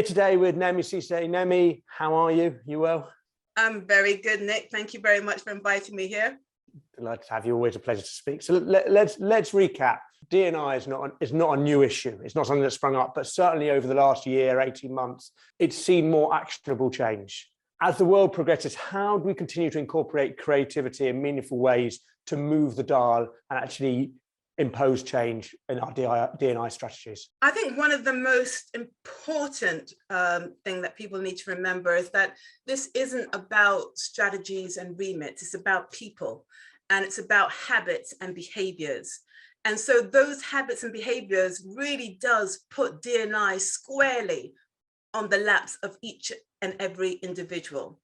Here today with Naomi Sesay. Naomi, how are you? You well? I'm very good, Nick. Thank you very much for inviting me here. Delighted to have you. Always a pleasure to speak. So let's recap. D&I is not a new issue. It's not something that sprung up, but certainly over the last year, 18 months, it's seen more actionable change. As the world progresses, how do we continue to incorporate creativity in meaningful ways to move the dial and actually impose change in our D&I strategies? I think one of the most important thing that people need to remember is that this isn't about strategies and remits. It's about people, and it's about habits and behaviors. And so those habits and behaviors really does put D&I squarely on the laps of each and every individual.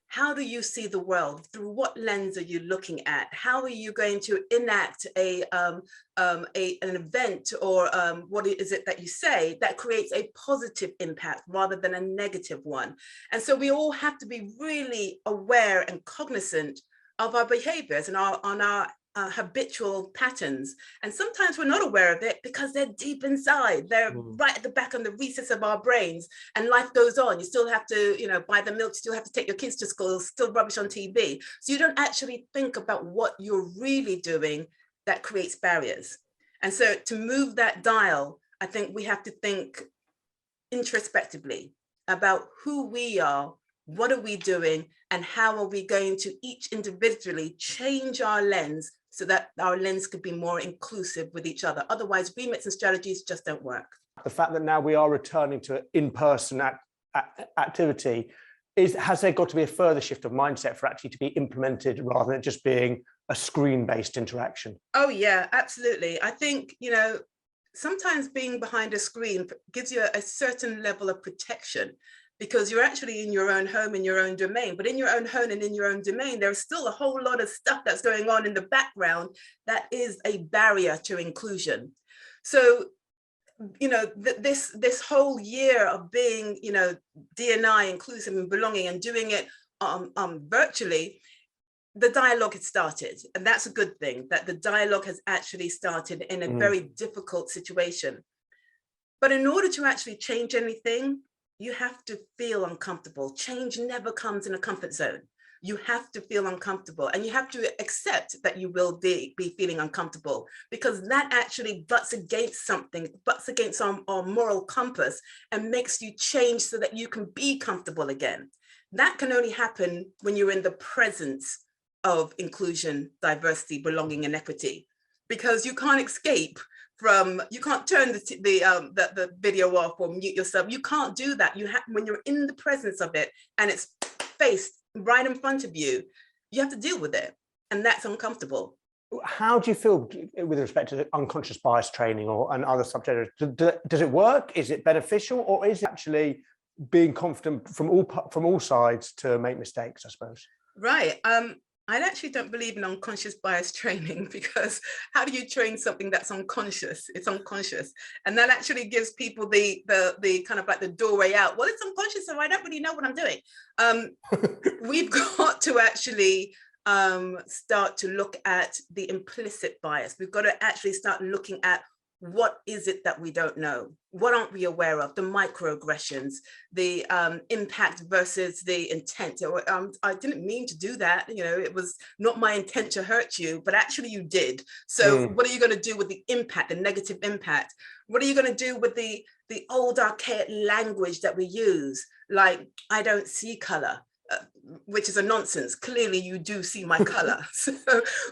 How do you see the world? Through what lens are you looking at? How are you going to enact an event, or what is it that you say that creates a positive impact rather than a negative one? And so we all have to be really aware and cognizant of our behaviors and our habitual patterns. And sometimes we're not aware of it because they're deep inside. They're right at the back on the recess of our brains, and life goes on. You still have to, buy the milk, you still have to take your kids to school, still rubbish on TV. So you don't actually think about what you're really doing that creates barriers. And so to move that dial, I think we have to think introspectively about who we are, what are we doing, and how are we going to each individually change our lens so that our lens could be more inclusive with each other. Otherwise, remits and strategies just don't work. The fact that now we are returning to in-person activity, has there got to be a further shift of mindset for actually to be implemented rather than just being a screen-based interaction? Oh yeah, absolutely. I think, sometimes being behind a screen gives you a certain level of protection, because you're actually in your own home, in your own domain. But in your own home and in your own domain, there's still a whole lot of stuff that's going on in the background that is a barrier to inclusion. So, this whole year of being, D&I inclusive and belonging and doing it virtually, the dialogue had started. And that's a good thing, that the dialogue has actually started in a very difficult situation. But in order to actually change anything, you have to feel uncomfortable. Change never comes in a comfort zone. You have to feel uncomfortable, and you have to accept that you will be feeling uncomfortable, because that actually butts against something, butts against our moral compass, and makes you change so that you can be comfortable again. That can only happen when you're in the presence of inclusion, diversity, belonging, and equity, because you can't escape from, you can't turn the video off or mute yourself. You can't do that. You have, when you're in the presence of it and it's faced right in front of you, you have to deal with it, and that's uncomfortable. How do you feel with respect to unconscious bias training and other subjects? Does it work? Is it beneficial, or is it actually being confident from all sides to make mistakes, I suppose? Right. I actually don't believe in unconscious bias training, because how do you train something that's unconscious? It's unconscious. And that actually gives people the kind of like the doorway out. Well, it's unconscious, so I don't really know what I'm doing. We've got to actually start to look at the implicit bias. We've got to actually start looking at what is it that we don't know? What aren't we aware of? The microaggressions, the impact versus the intent. I didn't mean to do that. It was not my intent to hurt you, but actually you did. So what are you going to do with the impact, the negative impact? What are you going to do with the old archaic language that we use? Like, I don't see color. Which is a nonsense. Clearly you do see my color. So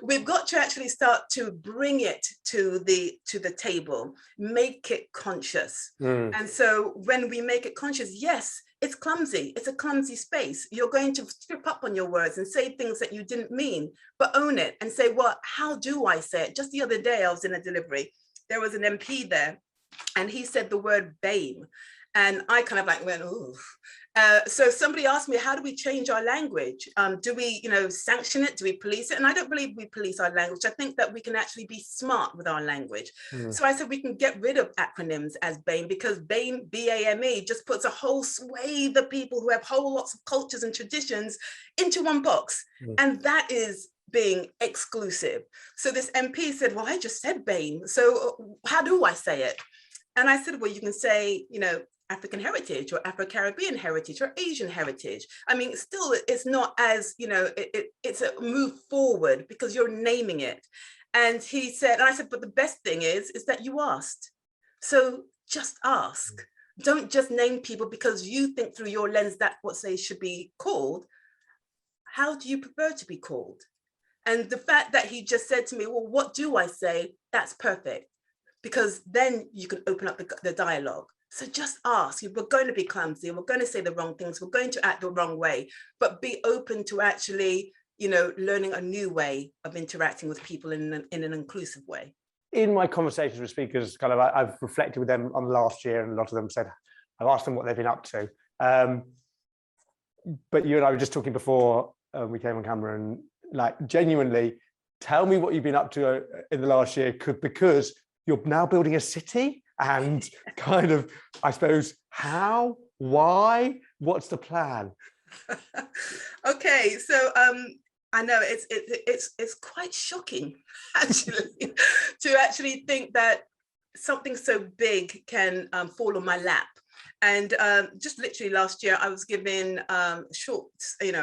we've got to actually start to bring it to the table, make it conscious. And so when we make it conscious, yes, it's clumsy. It's a clumsy space. You're going to strip up on your words and say things that you didn't mean, but own it and say, well, how do I say it? Just the other day I was in a delivery. There was an MP there, and he said the word BAME. And I kind of like went, ooh. So somebody asked me, how do we change our language? Do we, sanction it? Do we police it? And I don't believe we police our language. I think that we can actually be smart with our language. So I said we can get rid of acronyms as BAME, because BAME, B-A-M-E, just puts a whole swathe of people who have whole lots of cultures and traditions into one box. And that is being exclusive. So this MP said, well, I just said BAME. So how do I say it? And I said, well, you can say, African heritage or Afro-Caribbean heritage or Asian heritage. I mean, still, it's not as, it's a move forward because you're naming it. And he said, and I said, but the best thing is that you asked. So just ask. Don't just name people because you think through your lens that what they should be called. How do you prefer to be called? And the fact that he just said to me, well, what do I say? That's perfect. Because then you can open up the dialogue. So just ask. We're going to be clumsy and we're going to say the wrong things. We're going to act the wrong way, but be open to actually, learning a new way of interacting with people in an inclusive way. In my conversations with speakers, I've reflected with them on last year, and a lot of them said, I've asked them what they've been up to. But you and I were just talking before we came on camera, and genuinely, tell me what you've been up to in the last year, because you're now building a city, and I suppose, how, why, what's the plan? Okay, so I know it's quite shocking actually to actually think that something so big can fall on my lap. And just literally last year, I was given a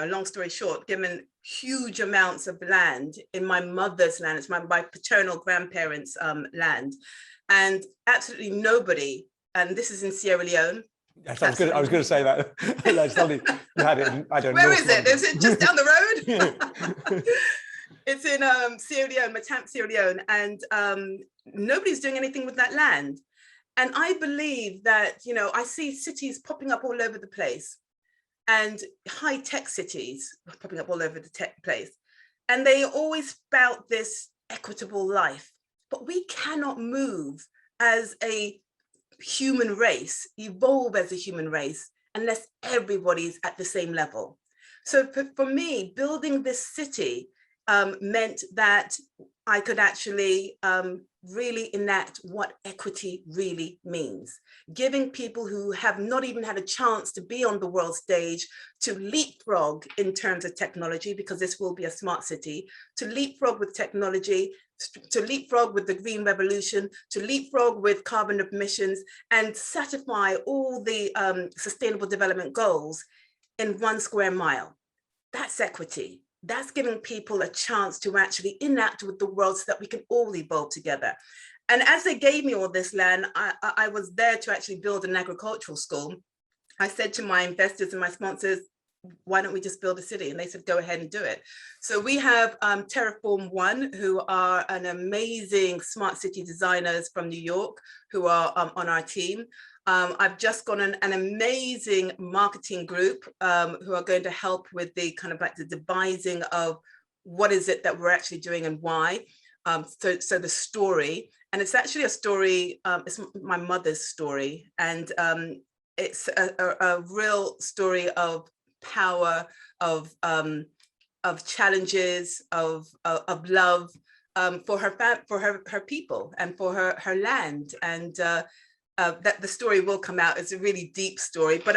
long story short, given huge amounts of land in my mother's land. It's my paternal grandparents' land, and absolutely nobody. And this is in Sierra Leone. Yes, I was going to say that. You had it. I don't know. Where is it? Is it just down the road? It's in Sierra Leone, Matamp, Sierra Leone, and nobody's doing anything with that land. And I believe that, I see cities popping up all over the place, and high-tech cities popping up all over the tech place. And they always spout this equitable life, but we cannot move as a human race, evolve as a human race, unless everybody's at the same level. So for me, building this city meant that I could actually really enact what equity really means, giving people who have not even had a chance to be on the world stage to leapfrog in terms of technology, because this will be a smart city, to leapfrog with technology, to leapfrog with the green revolution, to leapfrog with carbon emissions, and satisfy all the sustainable development goals in 1 square mile. That's equity. That's giving people a chance to actually enact with the world so that we can all evolve together. And as they gave me all this land, I was there to actually build an agricultural school. I said to my investors and my sponsors, why don't we just build a city? And they said, go ahead and do it. So we have Terraform One, who are an amazing smart city designers from New York, who are on our team. I've just got an amazing marketing group who are going to help with the the devising of what is it that we're actually doing and why. So the story, and it's actually a story, it's my mother's story, and it's a real story of power, of challenges, of love for her people and for her land, and that the story will come out. It's a really deep story, but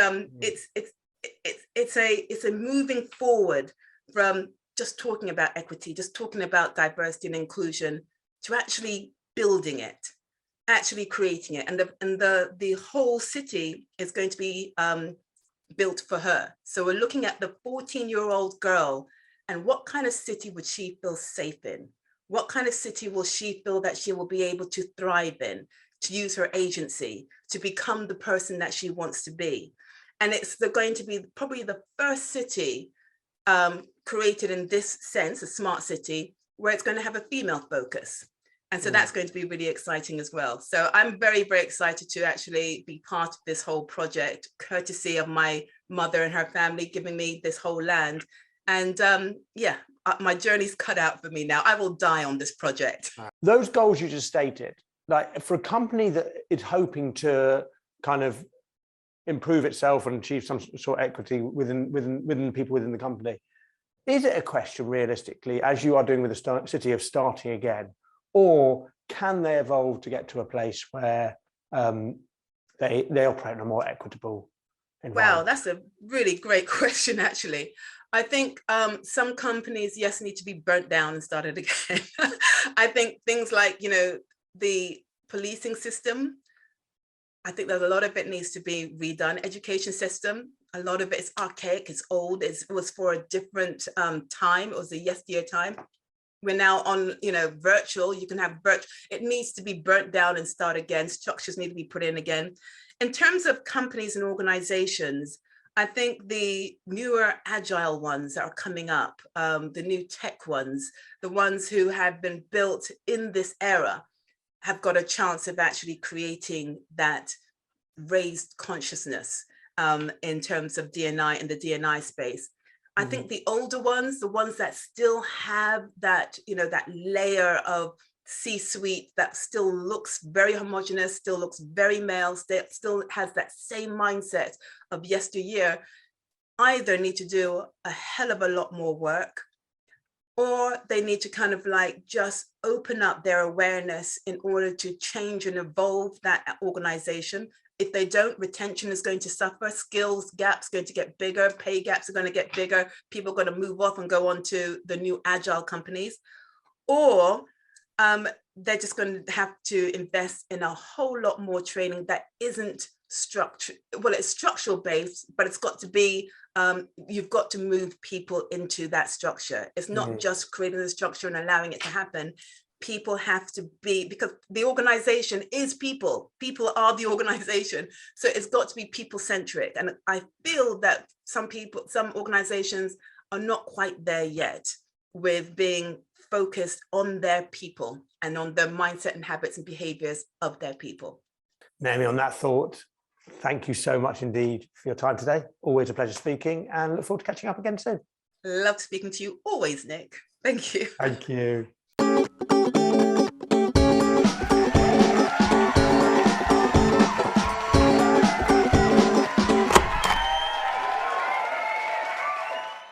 it's a moving forward from just talking about equity, just talking about diversity and inclusion, to actually building it, actually creating it, and the whole city is going to be built for her. So we're looking at the 14-year-old girl, and what kind of city would she feel safe in? What kind of city will she feel that she will be able to thrive in, to use her agency, to become the person that she wants to be? And it's going to be probably the first city created in this sense, a smart city, where it's going to have a female focus. And so that's going to be really exciting as well. So I'm very, very excited to actually be part of this whole project, courtesy of my mother and her family giving me this whole land. And my journey's cut out for me now. I will die on this project. Those goals you just stated, like for a company that is hoping to kind of improve itself and achieve some sort of equity within people within the company, is it a question realistically, as you are doing with the city, of starting again? Or can they evolve to get to a place where they operate in a more equitable environment? Well, that's a really great question, actually. I think some companies, yes, need to be burnt down and started again. I think things like, the policing system, I think that a lot of it needs to be redone. Education system, a lot of it is archaic, it's old, it was for a different time. It was a yesteryear time. We're now on, virtual. You can have virtual. It needs to be burnt down and start again. Structures need to be put in again. In terms of companies and organizations, I think the newer agile ones that are coming up, the new tech ones, the ones who have been built in this era, have got a chance of actually creating that raised consciousness in terms of D&I and the D&I space. I think the older ones, the ones that still have that, that layer of C-suite that still looks very homogenous, still looks very male, still has that same mindset of yesteryear, either need to do a hell of a lot more work, or they need to kind of like just open up their awareness in order to change and evolve that organization. If they don't, retention is going to suffer, skills gaps going to get bigger, pay gaps are going to get bigger, people are going to move off and go on to the new agile companies, or they're just going to have to invest in a whole lot more training that isn't structured. Well, it's structural based, but it's got to be, you've got to move people into that structure. It's not just creating the structure and allowing it to happen. People have to be, because the organization is people. People are the organization. So it's got to be people centric. And I feel that some organizations are not quite there yet with being focused on their people and on the mindset and habits and behaviors of their people. Naomi, on that thought, thank you so much indeed for your time today. Always a pleasure speaking, and look forward to catching up again soon. Love speaking to you always, Nick. Thank you. Thank you.